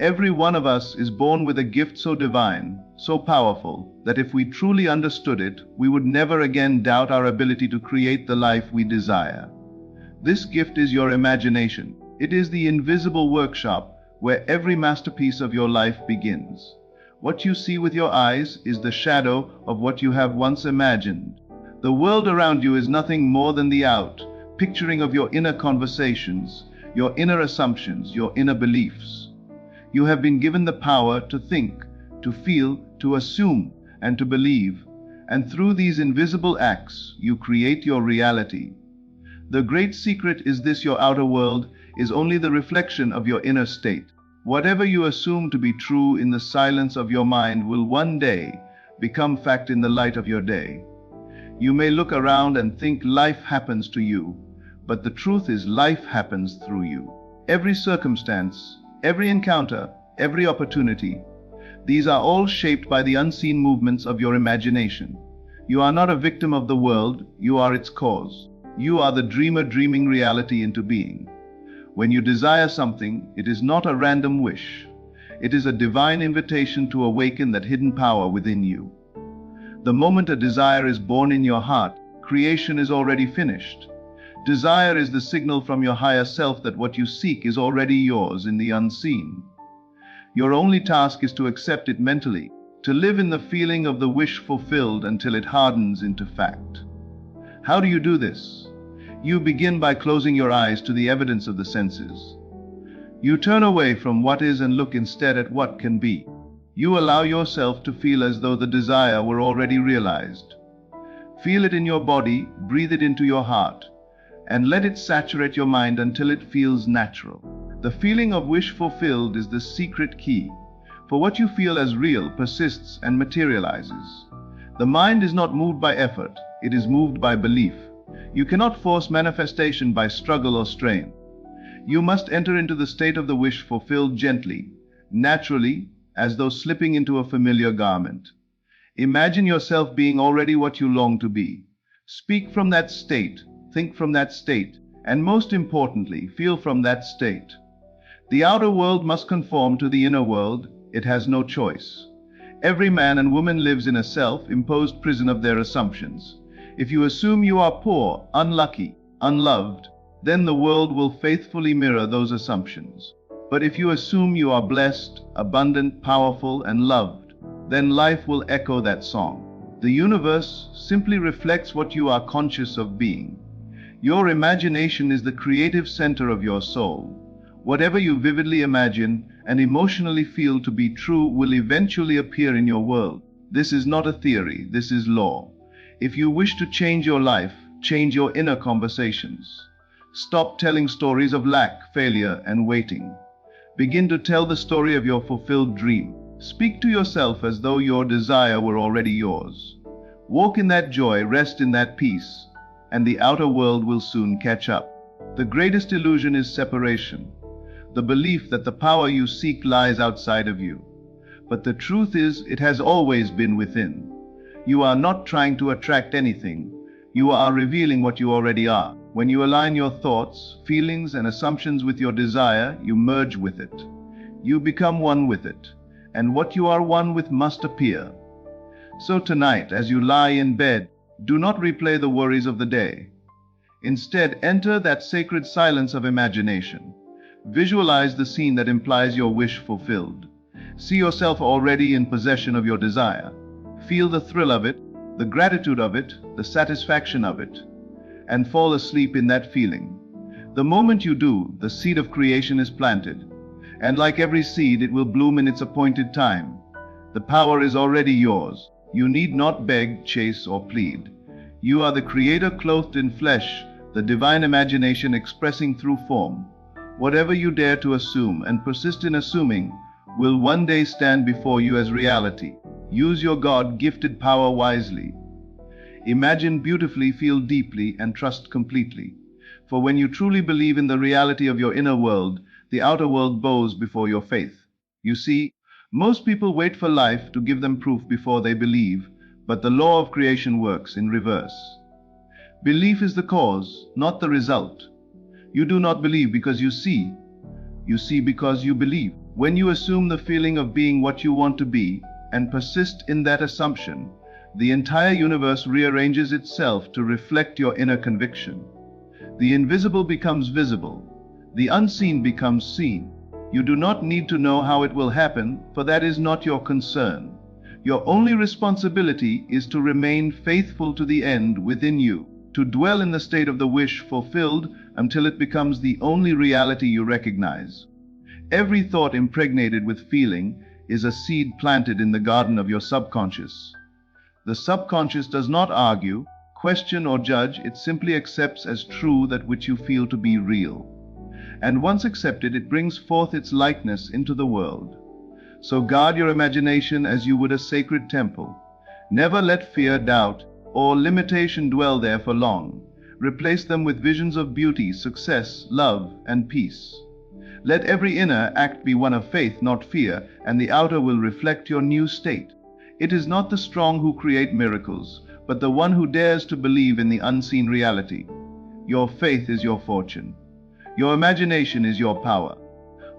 Every one of us is born with a gift so divine, so powerful, that if we truly understood it, we would never again doubt our ability to create the life we desire. This gift is your imagination. It is the invisible workshop where every masterpiece of your life begins. What you see with your eyes is the shadow of what you have once imagined. The world around you is nothing more than the picturing of your inner conversations, your inner assumptions, your inner beliefs. You have been given the power to think, to feel, to assume, and to believe, and through these invisible acts, you create your reality. The great secret is this: your outer world is only the reflection of your inner state. Whatever you assume to be true in the silence of your mind will one day become fact in the light of your day. You may look around and think life happens to you, but the truth is life happens through you. Every circumstance, every encounter, every opportunity, these are all shaped by the unseen movements of your imagination. You are not a victim of the world, you are its cause. You are the dreamer dreaming reality into being. When you desire something, it is not a random wish. It is a divine invitation to awaken that hidden power within you. The moment a desire is born in your heart, creation is already finished. Desire is the signal from your higher self that what you seek is already yours in the unseen. Your only task is to accept it mentally, to live in the feeling of the wish fulfilled until it hardens into fact. How do you do this? You begin by closing your eyes to the evidence of the senses. You turn away from what is and look instead at what can be. You allow yourself to feel as though the desire were already realized. Feel it in your body, breathe it into your heart, and let it saturate your mind until it feels natural. The feeling of wish fulfilled is the secret key, for what you feel as real persists and materializes. The mind is not moved by effort, it is moved by belief. You cannot force manifestation by struggle or strain. You must enter into the state of the wish fulfilled gently, naturally, as though slipping into a familiar garment. Imagine yourself being already what you long to be. Speak from that state, think from that state, and most importantly, feel from that state. The outer world must conform to the inner world. It has no choice. Every man and woman lives in a self-imposed prison of their assumptions. If you assume you are poor, unlucky, unloved, then the world will faithfully mirror those assumptions. But if you assume you are blessed, abundant, powerful, and loved, then life will echo that song. The universe simply reflects what you are conscious of being. Your imagination is the creative center of your soul. Whatever you vividly imagine and emotionally feel to be true will eventually appear in your world. This is not a theory, this is law. If you wish to change your life, change your inner conversations. Stop telling stories of lack, failure, and waiting. Begin to tell the story of your fulfilled dream. Speak to yourself as though your desire were already yours. Walk in that joy, rest in that peace, and the outer world will soon catch up. The greatest illusion is separation, the belief that the power you seek lies outside of you. But the truth is, it has always been within. You are not trying to attract anything. You are revealing what you already are. When you align your thoughts, feelings, and assumptions with your desire, you merge with it. You become one with it, and what you are one with must appear. So tonight, as you lie in bed, do not replay the worries of the day. Instead, enter that sacred silence of imagination. Visualize the scene that implies your wish fulfilled. See yourself already in possession of your desire. Feel the thrill of it, the gratitude of it, the satisfaction of it, and fall asleep in that feeling. The moment you do, the seed of creation is planted, and like every seed, it will bloom in its appointed time. The power is already yours. You need not beg, chase, or plead. You are the creator clothed in flesh, the divine imagination expressing through form. Whatever you dare to assume and persist in assuming will one day stand before you as reality. Use your God-gifted power wisely. Imagine beautifully, feel deeply, and trust completely. For when you truly believe in the reality of your inner world, the outer world bows before your faith. You see, most people wait for life to give them proof before they believe, but the law of creation works in reverse. Belief is the cause, not the result. You do not believe because you see because you believe. When you assume the feeling of being what you want to be and persist in that assumption, the entire universe rearranges itself to reflect your inner conviction. The invisible becomes visible. The unseen becomes seen. You do not need to know how it will happen, for that is not your concern. Your only responsibility is to remain faithful to the end within you, to dwell in the state of the wish fulfilled until it becomes the only reality you recognize. Every thought impregnated with feeling is a seed planted in the garden of your subconscious. The subconscious does not argue, question, or judge. It simply accepts as true that which you feel to be real. And once accepted, it brings forth its likeness into the world. So guard your imagination as you would a sacred temple. Never let fear, doubt, or limitation dwell there for long. Replace them with visions of beauty, success, love, and peace. Let every inner act be one of faith, not fear, and the outer will reflect your new state. It is not the strong who create miracles, but the one who dares to believe in the unseen reality. Your faith is your fortune. Your imagination is your power.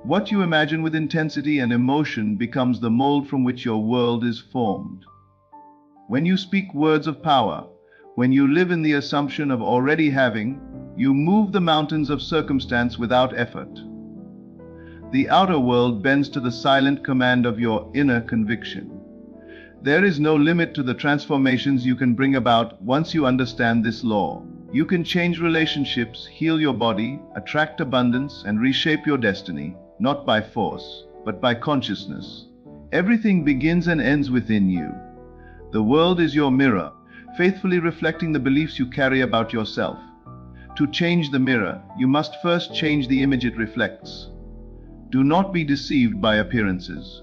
What you imagine with intensity and emotion becomes the mold from which your world is formed. When you speak words of power, when you live in the assumption of already having, you move the mountains of circumstance without effort. The outer world bends to the silent command of your inner conviction. There is no limit to the transformations you can bring about once you understand this law. You can change relationships, heal your body, attract abundance, and reshape your destiny, not by force, but by consciousness. Everything begins and ends within you. The world is your mirror, faithfully reflecting the beliefs you carry about yourself. To change the mirror, you must first change the image it reflects. Do not be deceived by appearances.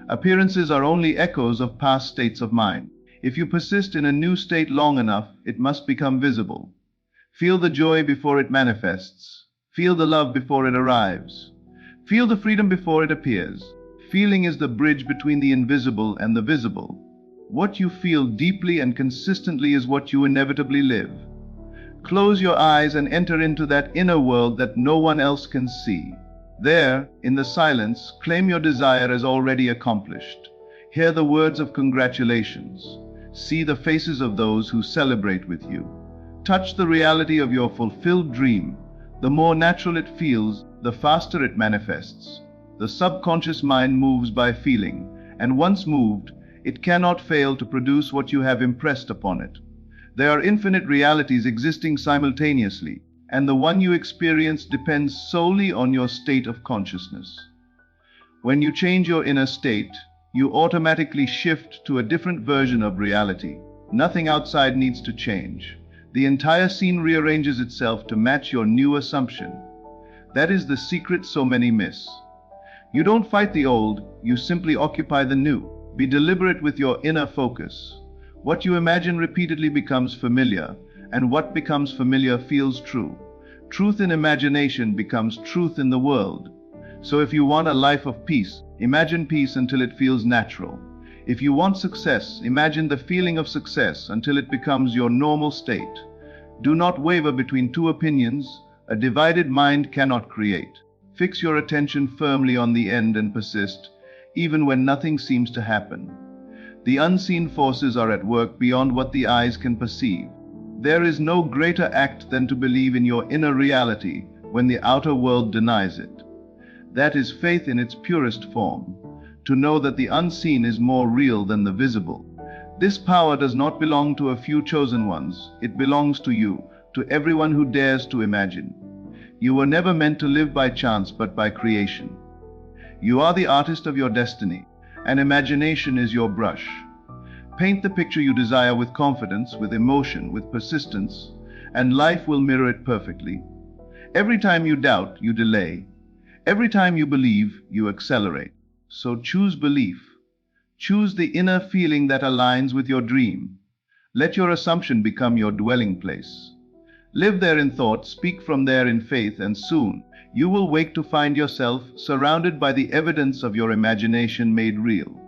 Appearances are only echoes of past states of mind. If you persist in a new state long enough, it must become visible. Feel the joy before it manifests. Feel the love before it arrives. Feel the freedom before it appears. Feeling is the bridge between the invisible and the visible. What you feel deeply and consistently is what you inevitably live. Close your eyes and enter into that inner world that no one else can see. There, in the silence, claim your desire as already accomplished. Hear the words of congratulations. See the faces of those who celebrate with you. Touch the reality of your fulfilled dream. The more natural it feels, the faster it manifests. The subconscious mind moves by feeling, and once moved, it cannot fail to produce what you have impressed upon it. There are infinite realities existing simultaneously, and the one you experience depends solely on your state of consciousness. When you change your inner state, you automatically shift to a different version of reality. Nothing outside needs to change. The entire scene rearranges itself to match your new assumption. That is the secret so many miss. You don't fight the old, you simply occupy the new. Be deliberate with your inner focus. What you imagine repeatedly becomes familiar, and what becomes familiar feels true. Truth in imagination becomes truth in the world. So if you want a life of peace, imagine peace until it feels natural. If you want success, imagine the feeling of success until it becomes your normal state. Do not waver between two opinions. A divided mind cannot create. Fix your attention firmly on the end and persist, even when nothing seems to happen. The unseen forces are at work beyond what the eyes can perceive. There is no greater act than to believe in your inner reality when the outer world denies it. That is faith in its purest form, to know that the unseen is more real than the visible. This power does not belong to a few chosen ones. It belongs to you, to everyone who dares to imagine. You were never meant to live by chance but by creation. You are the artist of your destiny, and imagination is your brush. Paint the picture you desire with confidence, with emotion, with persistence, and life will mirror it perfectly. Every time you doubt, you delay. Every time you believe, you accelerate. So choose belief. Choose the inner feeling that aligns with your dream. Let your assumption become your dwelling place. Live there in thought, speak from there in faith, and soon you will wake to find yourself surrounded by the evidence of your imagination made real.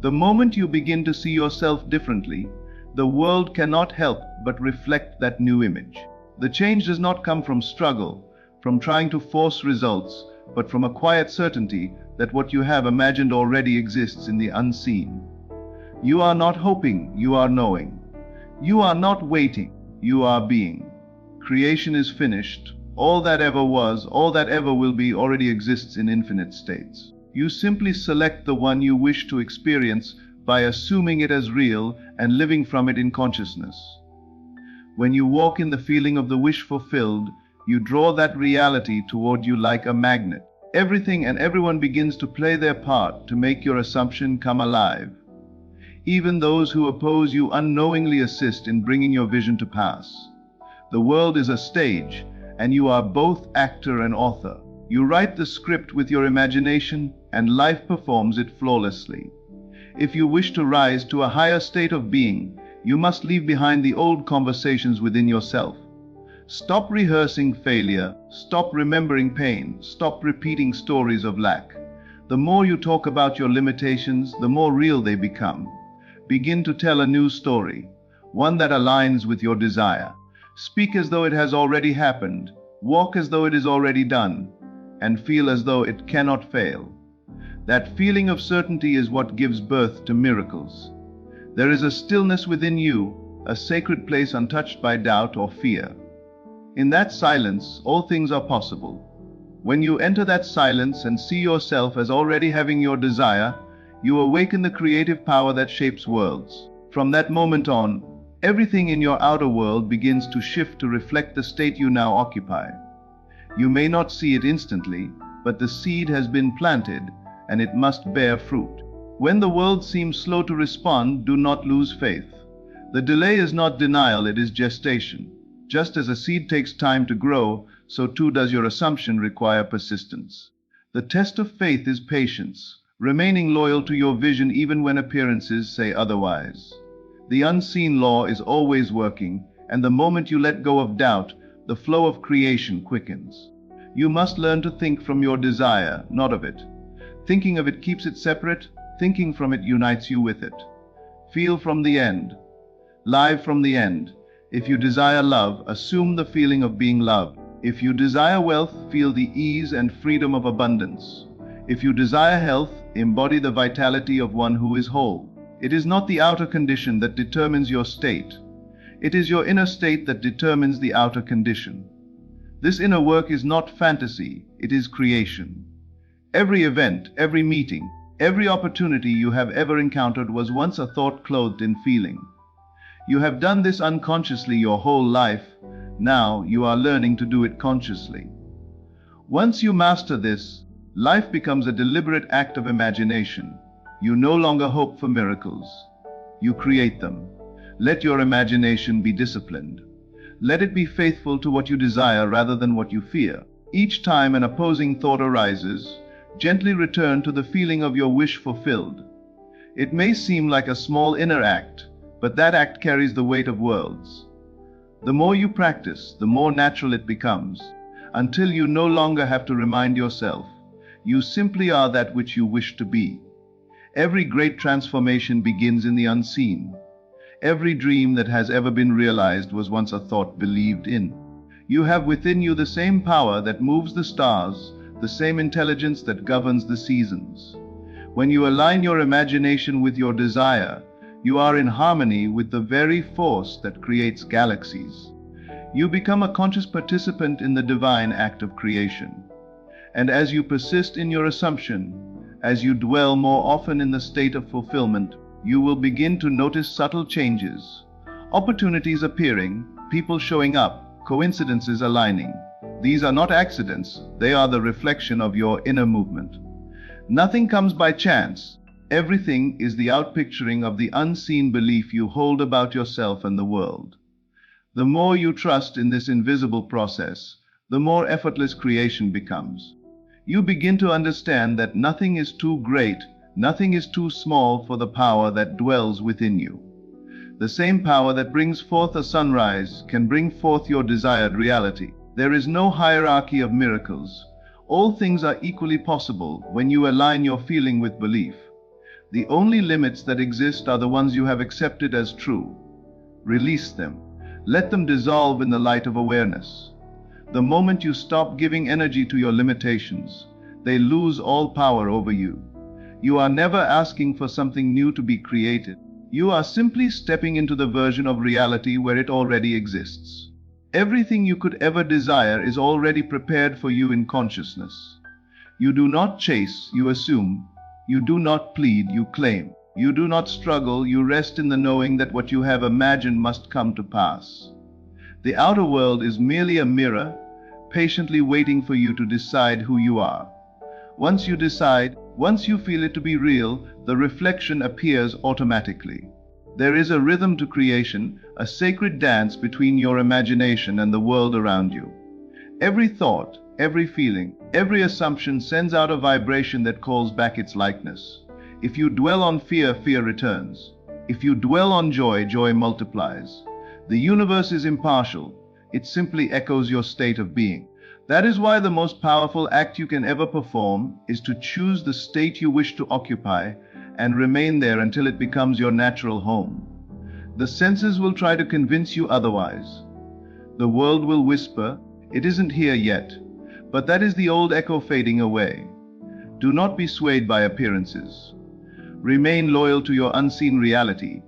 The moment you begin to see yourself differently, the world cannot help but reflect that new image. The change does not come from struggle, from trying to force results, but from a quiet certainty that what you have imagined already exists in the unseen. You are not hoping, you are knowing. You are not waiting, you are being. Creation is finished. All that ever was, all that ever will be already exists in infinite states. You simply select the one you wish to experience by assuming it as real and living from it in consciousness. When you walk in the feeling of the wish fulfilled, you draw that reality toward you like a magnet. Everything and everyone begins to play their part to make your assumption come alive. Even those who oppose you unknowingly assist in bringing your vision to pass. The world is a stage, and you are both actor and author. You write the script with your imagination, and life performs it flawlessly. If you wish to rise to a higher state of being, you must leave behind the old conversations within yourself. Stop rehearsing failure, stop remembering pain, stop repeating stories of lack. The more you talk about your limitations, the more real they become. Begin to tell a new story, one that aligns with your desire. Speak as though it has already happened, walk as though it is already done, and feel as though it cannot fail. That feeling of certainty is what gives birth to miracles. There is a stillness within you, a sacred place untouched by doubt or fear. In that silence, all things are possible. When you enter that silence and see yourself as already having your desire, you awaken the creative power that shapes worlds. From that moment on, everything in your outer world begins to shift to reflect the state you now occupy. You may not see it instantly, but the seed has been planted, and it must bear fruit. When the world seems slow to respond, do not lose faith. The delay is not denial, it is gestation. Just as a seed takes time to grow, so too does your assumption require persistence. The test of faith is patience, remaining loyal to your vision even when appearances say otherwise. The unseen law is always working, and the moment you let go of doubt, the flow of creation quickens. You must learn to think from your desire, not of it. Thinking of it keeps it separate, thinking from it unites you with it. Feel from the end. Live from the end. If you desire love, assume the feeling of being loved. If you desire wealth, feel the ease and freedom of abundance. If you desire health, embody the vitality of one who is whole. It is not the outer condition that determines your state. It is your inner state that determines the outer condition. This inner work is not fantasy, it is creation. Every event, every meeting, every opportunity you have ever encountered was once a thought clothed in feeling. You have done this unconsciously your whole life. Now you are learning to do it consciously. Once you master this, life becomes a deliberate act of imagination. You no longer hope for miracles. You create them. Let your imagination be disciplined. Let it be faithful to what you desire rather than what you fear. Each time an opposing thought arises, gently return to the feeling of your wish fulfilled. It may seem like a small inner act, but that act carries the weight of worlds. The more you practice, the more natural it becomes, until you no longer have to remind yourself. You simply are that which you wish to be. Every great transformation begins in the unseen. Every dream that has ever been realized was once a thought believed in. You have within you the same power that moves the stars, the same intelligence that governs the seasons. When you align your imagination with your desire, you are in harmony with the very force that creates galaxies. You become a conscious participant in the divine act of creation. And as you persist in your assumption, as you dwell more often in the state of fulfillment, you will begin to notice subtle changes. Opportunities appearing, people showing up, coincidences aligning. These are not accidents, they are the reflection of your inner movement. Nothing comes by chance. Everything is the outpicturing of the unseen belief you hold about yourself and the world. The more you trust in this invisible process, the more effortless creation becomes. You begin to understand that nothing is too great, nothing is too small for the power that dwells within you. The same power that brings forth a sunrise can bring forth your desired reality. There is no hierarchy of miracles. All things are equally possible when you align your feeling with belief. The only limits that exist are the ones you have accepted as true. Release them. Let them dissolve in the light of awareness. The moment you stop giving energy to your limitations, they lose all power over you. You are never asking for something new to be created. You are simply stepping into the version of reality where it already exists. Everything you could ever desire is already prepared for you in consciousness. You do not chase, you assume. You do not plead, you claim. You do not struggle, you rest in the knowing that what you have imagined must come to pass. The outer world is merely a mirror, patiently waiting for you to decide who you are. Once you decide, once you feel it to be real, the reflection appears automatically. There is a rhythm to creation, a sacred dance between your imagination and the world around you. Every thought, every feeling, every assumption sends out a vibration that calls back its likeness. If you dwell on fear, fear returns. If you dwell on joy, joy multiplies. The universe is impartial. It simply echoes your state of being. That is why the most powerful act you can ever perform is to choose the state you wish to occupy and remain there until it becomes your natural home. The senses will try to convince you otherwise. The world will whisper, "It isn't here yet," but that is the old echo fading away. Do not be swayed by appearances. Remain loyal to your unseen reality,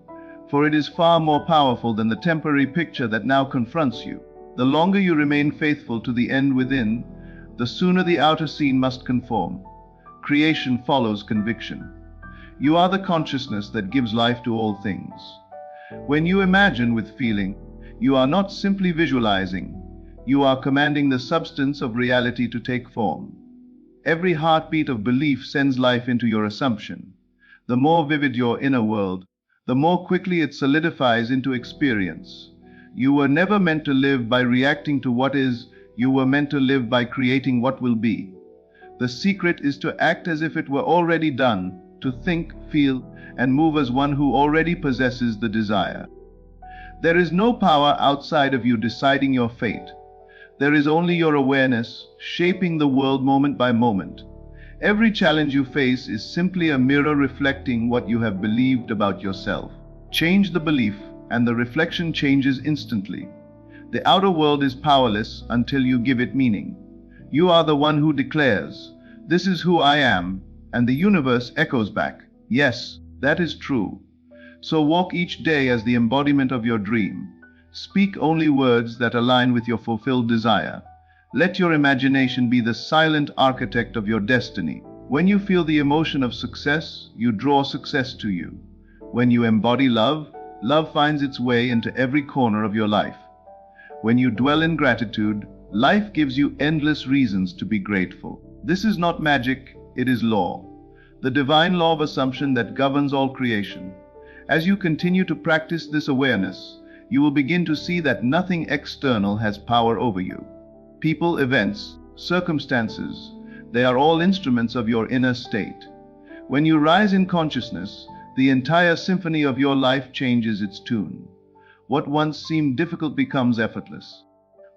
for it is far more powerful than the temporary picture that now confronts you. The longer you remain faithful to the end within, the sooner the outer scene must conform. Creation follows conviction. You are the consciousness that gives life to all things. When you imagine with feeling, you are not simply visualizing, you are commanding the substance of reality to take form. Every heartbeat of belief sends life into your assumption. The more vivid your inner world, the more quickly it solidifies into experience. You were never meant to live by reacting to what is, you were meant to live by creating what will be. The secret is to act as if it were already done, to think, feel, and move as one who already possesses the desire. There is no power outside of you deciding your fate. There is only your awareness, shaping the world moment by moment. Every challenge you face is simply a mirror reflecting what you have believed about yourself. Change the belief, and the reflection changes instantly. The outer world is powerless until you give it meaning. You are the one who declares, "This is who I am," and the universe echoes back, "Yes, that is true." So walk each day as the embodiment of your dream. Speak only words that align with your fulfilled desire. Let your imagination be the silent architect of your destiny. When you feel the emotion of success, you draw success to you. When you embody love, love finds its way into every corner of your life. When you dwell in gratitude, life gives you endless reasons to be grateful. This is not magic, it is law. The divine law of assumption that governs all creation. As you continue to practice this awareness, you will begin to see that nothing external has power over you. People, events, circumstances, they are all instruments of your inner state. When you rise in consciousness, the entire symphony of your life changes its tune. What once seemed difficult becomes effortless.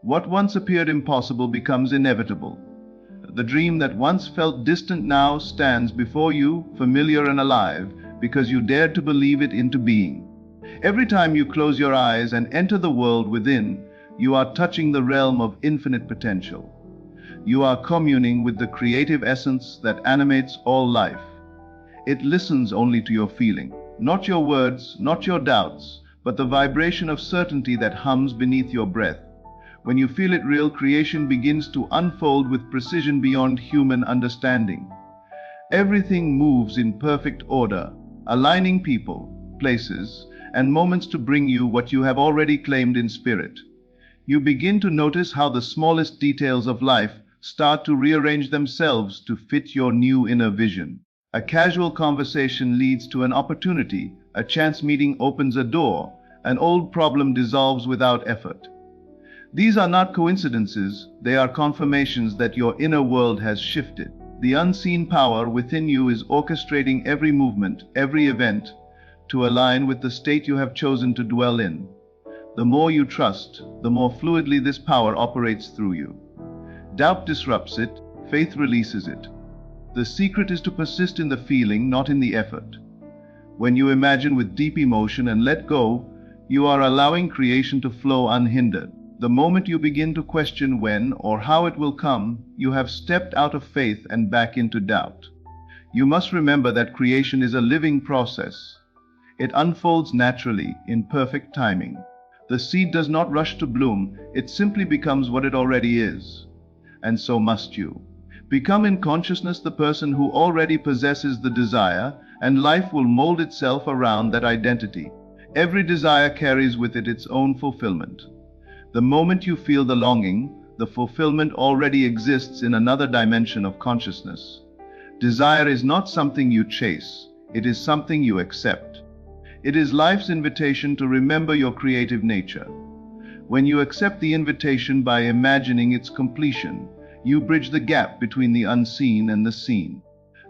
What once appeared impossible becomes inevitable. The dream that once felt distant now stands before you, familiar and alive, because you dared to believe it into being. Every time you close your eyes and enter the world within, you are touching the realm of infinite potential. You are communing with the creative essence that animates all life. It listens only to your feeling, not your words, not your doubts, but the vibration of certainty that hums beneath your breath. When you feel it real, creation begins to unfold with precision beyond human understanding. Everything moves in perfect order, aligning people, places, and moments to bring you what you have already claimed in spirit. You begin to notice how the smallest details of life start to rearrange themselves to fit your new inner vision. A casual conversation leads to an opportunity, a chance meeting opens a door, an old problem dissolves without effort. These are not coincidences, they are confirmations that your inner world has shifted. The unseen power within you is orchestrating every movement, every event, to align with the state you have chosen to dwell in. The more you trust, the more fluidly this power operates through you. Doubt disrupts it, faith releases it. The secret is to persist in the feeling, not in the effort. When you imagine with deep emotion and let go, you are allowing creation to flow unhindered. The moment you begin to question when or how it will come, you have stepped out of faith and back into doubt. You must remember that creation is a living process. It unfolds naturally, in perfect timing. The seed does not rush to bloom, it simply becomes what it already is. And so must you. Become in consciousness the person who already possesses the desire, and life will mold itself around that identity. Every desire carries with it its own fulfillment. The moment you feel the longing, the fulfillment already exists in another dimension of consciousness. Desire is not something you chase, it is something you accept. It is life's invitation to remember your creative nature. When you accept the invitation by imagining its completion, you bridge the gap between the unseen and the seen.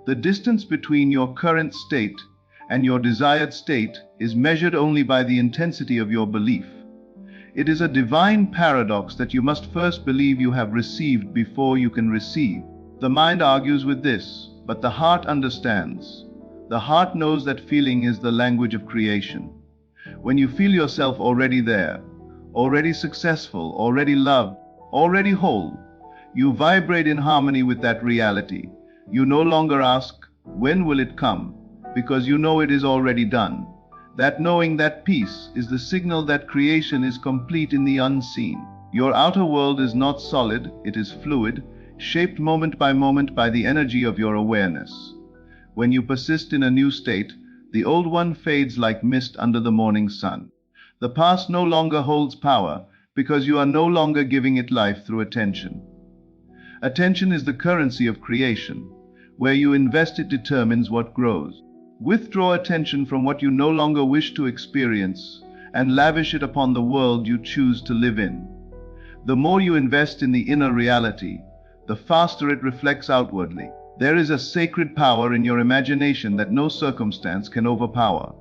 The distance between your current state and your desired state is measured only by the intensity of your belief. It is a divine paradox that you must first believe you have received before you can receive. The mind argues with this, but the heart understands. The heart knows that feeling is the language of creation. When you feel yourself already there, already successful, already loved, already whole, you vibrate in harmony with that reality. You no longer ask, when will it come? Because you know it is already done. That knowing, that peace, is the signal that creation is complete in the unseen. Your outer world is not solid, it is fluid, shaped moment by moment by the energy of your awareness. When you persist in a new state, the old one fades like mist under the morning sun. The past no longer holds power because you are no longer giving it life through attention. Attention is the currency of creation. Where you invest it determines what grows. Withdraw attention from what you no longer wish to experience and lavish it upon the world you choose to live in. The more you invest in the inner reality, the faster it reflects outwardly. There is a sacred power in your imagination that no circumstance can overpower.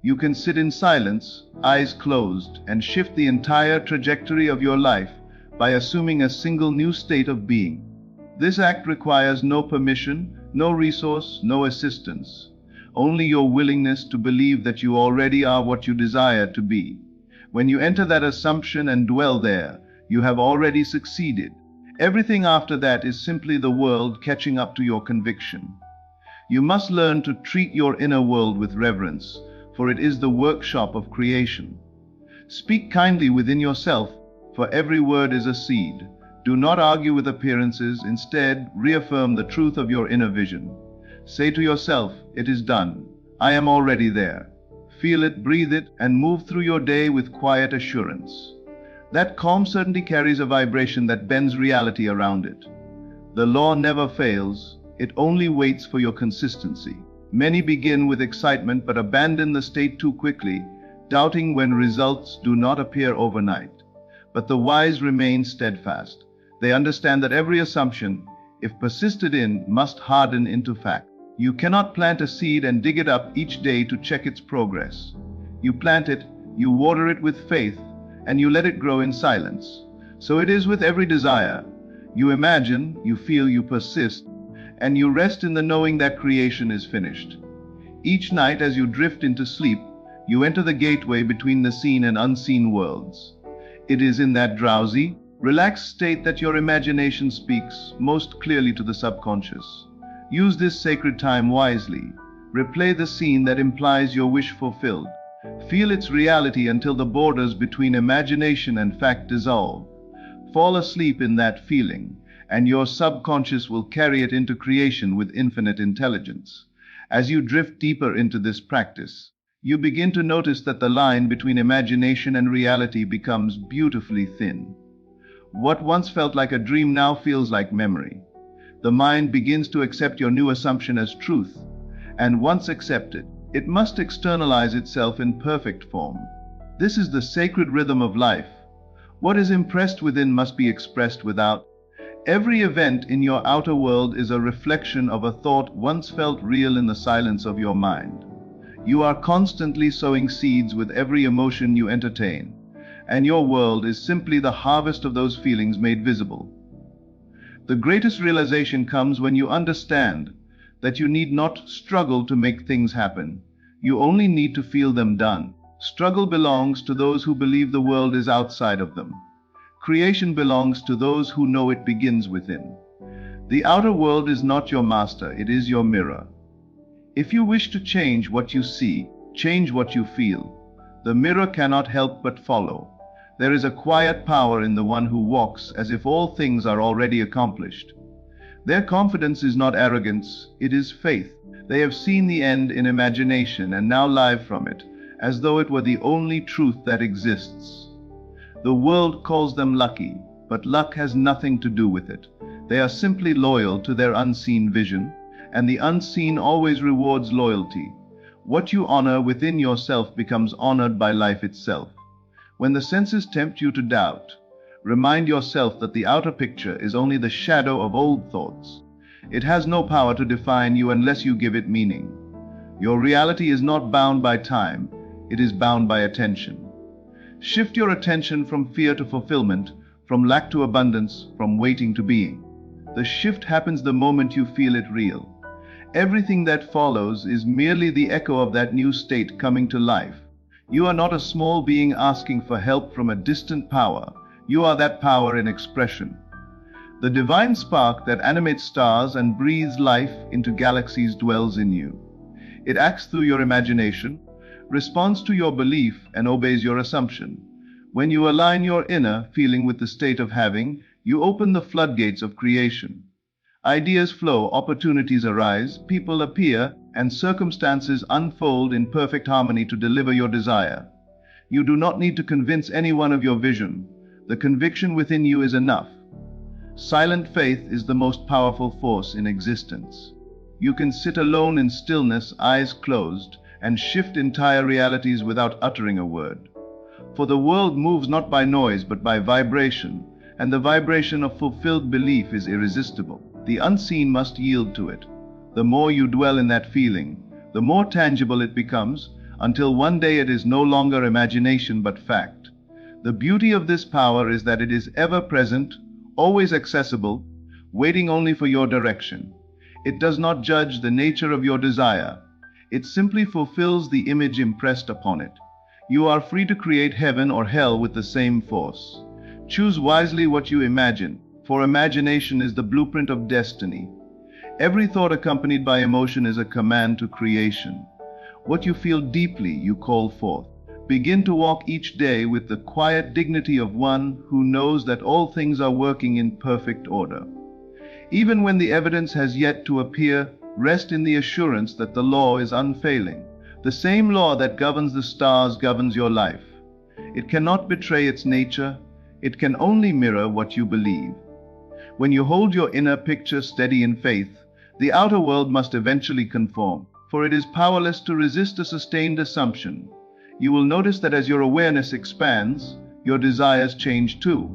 You can sit in silence, eyes closed, and shift the entire trajectory of your life by assuming a single new state of being. This act requires no permission, no resource, no assistance. Only your willingness to believe that you already are what you desire to be. When you enter that assumption and dwell there, you have already succeeded. Everything after that is simply the world catching up to your conviction. You must learn to treat your inner world with reverence, for it is the workshop of creation. Speak kindly within yourself, for every word is a seed. Do not argue with appearances, instead reaffirm the truth of your inner vision. Say to yourself, it is done. I am already there. Feel it, breathe it, and move through your day with quiet assurance. That calm certainty carries a vibration that bends reality around it. The law never fails, it only waits for your consistency. Many begin with excitement but abandon the state too quickly, doubting when results do not appear overnight. But the wise remain steadfast. They understand that every assumption, if persisted in, must harden into fact. You cannot plant a seed and dig it up each day to check its progress. You plant it, you water it with faith, and you let it grow in silence. So it is with every desire. You imagine, you feel, you persist, and you rest in the knowing that creation is finished. Each night as you drift into sleep, you enter the gateway between the seen and unseen worlds. It is in that drowsy, relaxed state that your imagination speaks most clearly to the subconscious. Use this sacred time wisely. Replay the scene that implies your wish fulfilled. Feel its reality until the borders between imagination and fact dissolve. Fall asleep in that feeling, and your subconscious will carry it into creation with infinite intelligence. As you drift deeper into this practice, you begin to notice that the line between imagination and reality becomes beautifully thin. What once felt like a dream now feels like memory. The mind begins to accept your new assumption as truth, and once accepted, it must externalize itself in perfect form. This is the sacred rhythm of life. What is impressed within must be expressed without. Every event in your outer world is a reflection of a thought once felt real in the silence of your mind. You are constantly sowing seeds with every emotion you entertain, and your world is simply the harvest of those feelings made visible. The greatest realization comes when you understand that you need not struggle to make things happen. You only need to feel them done. Struggle belongs to those who believe the world is outside of them. Creation belongs to those who know it begins within. The outer world is not your master, it is your mirror. If you wish to change what you see, change what you feel. The mirror cannot help but follow. There is a quiet power in the one who walks as if all things are already accomplished. Their confidence is not arrogance, it is faith. They have seen the end in imagination and now live from it, as though it were the only truth that exists. The world calls them lucky, but luck has nothing to do with it. They are simply loyal to their unseen vision, and the unseen always rewards loyalty. What you honor within yourself becomes honored by life itself. When the senses tempt you to doubt, remind yourself that the outer picture is only the shadow of old thoughts. It has no power to define you unless you give it meaning. Your reality is not bound by time, it is bound by attention. Shift your attention from fear to fulfillment, from lack to abundance, from waiting to being. The shift happens the moment you feel it real. Everything that follows is merely the echo of that new state coming to life. You are not a small being asking for help from a distant power. You are that power in expression. The divine spark that animates stars and breathes life into galaxies dwells in you. It acts through your imagination, responds to your belief, and obeys your assumption. When you align your inner feeling with the state of having, you open the floodgates of creation. Ideas flow, opportunities arise, people appear, and circumstances unfold in perfect harmony to deliver your desire. You do not need to convince anyone of your vision. The conviction within you is enough. Silent faith is the most powerful force in existence. You can sit alone in stillness, eyes closed, and shift entire realities without uttering a word. For the world moves not by noise but by vibration, and the vibration of fulfilled belief is irresistible. The unseen must yield to it. The more you dwell in that feeling, the more tangible it becomes, until one day it is no longer imagination but fact. The beauty of this power is that it is ever present, always accessible, waiting only for your direction. It does not judge the nature of your desire. It simply fulfills the image impressed upon it. You are free to create heaven or hell with the same force. Choose wisely what you imagine, for imagination is the blueprint of destiny. Every thought accompanied by emotion is a command to creation. What you feel deeply, you call forth. Begin to walk each day with the quiet dignity of one who knows that all things are working in perfect order. Even when the evidence has yet to appear, rest in the assurance that the law is unfailing. The same law that governs the stars governs your life. It cannot betray its nature. It can only mirror what you believe. When you hold your inner picture steady in faith, the outer world must eventually conform, for it is powerless to resist a sustained assumption. You will notice that as your awareness expands, your desires change too.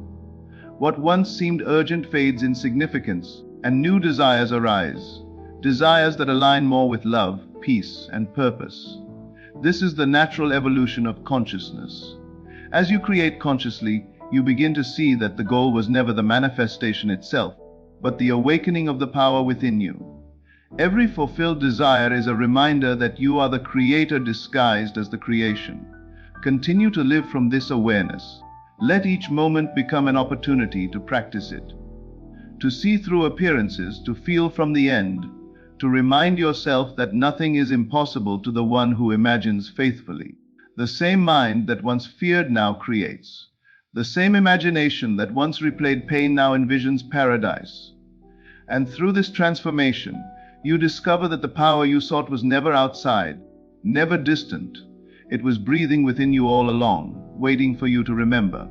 What once seemed urgent fades in significance, and new desires arise. Desires that align more with love, peace, and purpose. This is the natural evolution of consciousness. As you create consciously, you begin to see that the goal was never the manifestation itself, but the awakening of the power within you. Every fulfilled desire is a reminder that you are the creator disguised as the creation. Continue to live from this awareness. Let each moment become an opportunity to practice it. To see through appearances, to feel from the end, to remind yourself that nothing is impossible to the one who imagines faithfully. The same mind that once feared now creates. The same imagination that once replayed pain now envisions paradise. And through this transformation, you discover that the power you sought was never outside, never distant. It was breathing within you all along, waiting for you to remember.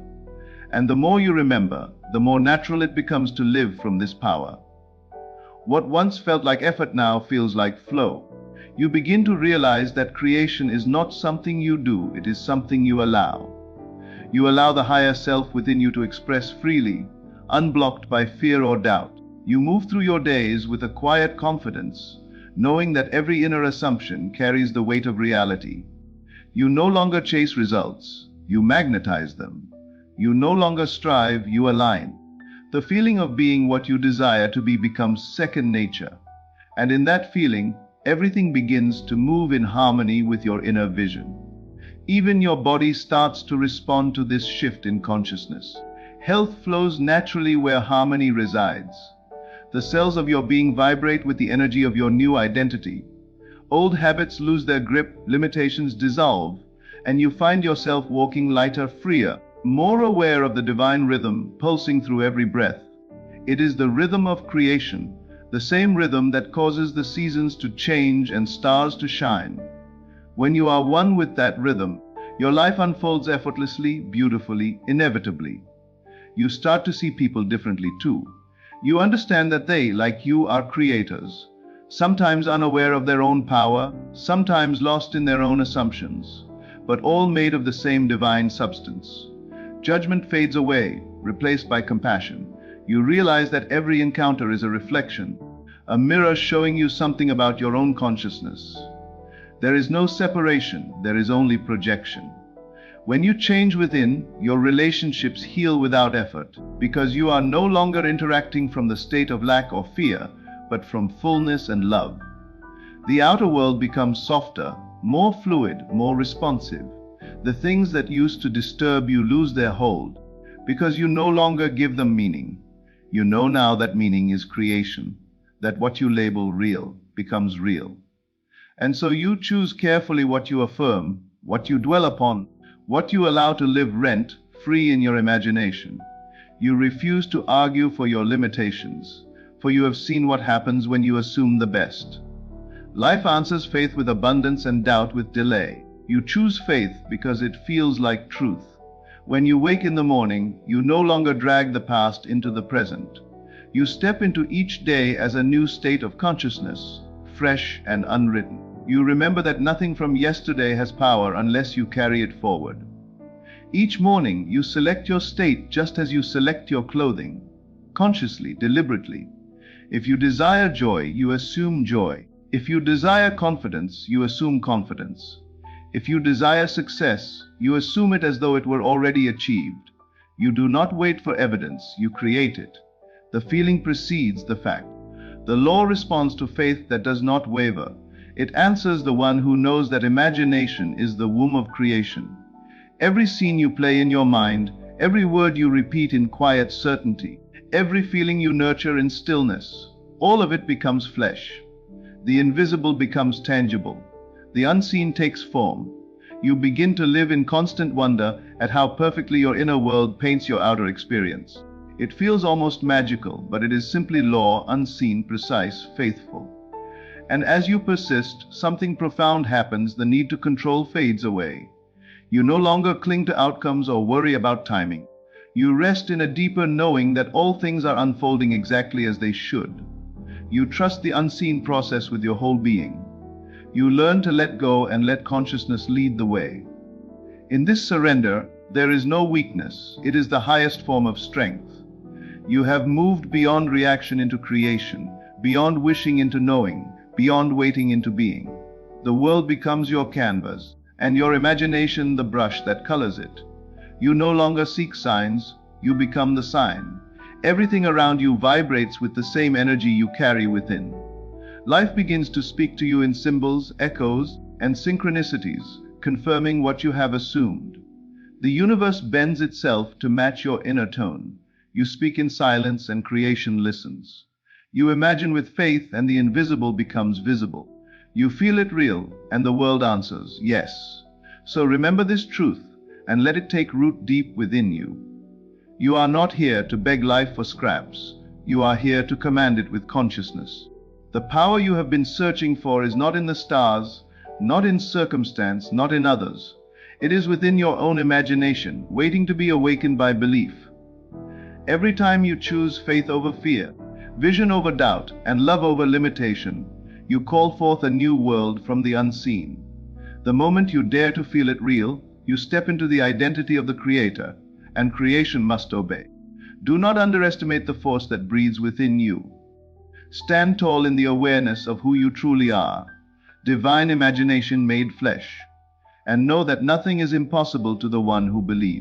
And the more you remember, the more natural it becomes to live from this power. What once felt like effort now feels like flow. You begin to realize that creation is not something you do, it is something you allow. You allow the higher self within you to express freely, unblocked by fear or doubt. You move through your days with a quiet confidence, knowing that every inner assumption carries the weight of reality. You no longer chase results, you magnetize them. You no longer strive, you align. The feeling of being what you desire to be becomes second nature. And in that feeling, everything begins to move in harmony with your inner vision. Even your body starts to respond to this shift in consciousness. Health flows naturally where harmony resides. The cells of your being vibrate with the energy of your new identity. Old habits lose their grip, limitations dissolve, and you find yourself walking lighter, freer, more aware of the divine rhythm pulsing through every breath. It is the rhythm of creation, the same rhythm that causes the seasons to change and stars to shine. When you are one with that rhythm, your life unfolds effortlessly, beautifully, inevitably. You start to see people differently too. You understand that they, like you, are creators, sometimes unaware of their own power, sometimes lost in their own assumptions, but all made of the same divine substance. Judgment fades away, replaced by compassion. You realize that every encounter is a reflection, a mirror showing you something about your own consciousness. There is no separation, there is only projection. When you change within, your relationships heal without effort, because you are no longer interacting from the state of lack or fear, but from fullness and love. The outer world becomes softer, more fluid, more responsive. The things that used to disturb you lose their hold, because you no longer give them meaning. You know now that meaning is creation, that what you label real becomes real. And so you choose carefully what you affirm, what you dwell upon, what you allow to live rent-free in your imagination. You refuse to argue for your limitations, for you have seen what happens when you assume the best. Life answers faith with abundance and doubt with delay. You choose faith because it feels like truth. When you wake in the morning, you no longer drag the past into the present. You step into each day as a new state of consciousness, fresh and unwritten. You remember that nothing from yesterday has power unless you carry it forward. Each morning, you select your state just as you select your clothing, consciously, deliberately. If you desire joy, you assume joy. If you desire confidence, you assume confidence. If you desire success, you assume it as though it were already achieved. You do not wait for evidence, you create it. The feeling precedes the fact. The law responds to faith that does not waver. It answers the one who knows that imagination is the womb of creation. Every scene you play in your mind, every word you repeat in quiet certainty, every feeling you nurture in stillness, all of it becomes flesh. The invisible becomes tangible. The unseen takes form. You begin to live in constant wonder at how perfectly your inner world paints your outer experience. It feels almost magical, but it is simply law, unseen, precise, faithful. And as you persist, something profound happens. The need to control fades away. You no longer cling to outcomes or worry about timing. You rest in a deeper knowing that all things are unfolding exactly as they should. You trust the unseen process with your whole being. You learn to let go and let consciousness lead the way. In this surrender, there is no weakness. It is the highest form of strength. You have moved beyond reaction into creation, beyond wishing into knowing, beyond waiting into being. The world becomes your canvas, and your imagination the brush that colors it. You no longer seek signs, you become the sign. Everything around you vibrates with the same energy you carry within. Life begins to speak to you in symbols, echoes, and synchronicities, confirming what you have assumed. The universe bends itself to match your inner tone. You speak in silence and creation listens. You imagine with faith and the invisible becomes visible. You feel it real and the world answers, yes. So remember this truth and let it take root deep within you. You are not here to beg life for scraps. You are here to command it with consciousness. The power you have been searching for is not in the stars, not in circumstance, not in others. It is within your own imagination, waiting to be awakened by belief. Every time you choose faith over fear, vision over doubt, and love over limitation, you call forth a new world from the unseen. The moment you dare to feel it real, you step into the identity of the Creator, and creation must obey. Do not underestimate the force that breathes within you. Stand tall in the awareness of who you truly are, divine imagination made flesh, and know that nothing is impossible to the one who believes.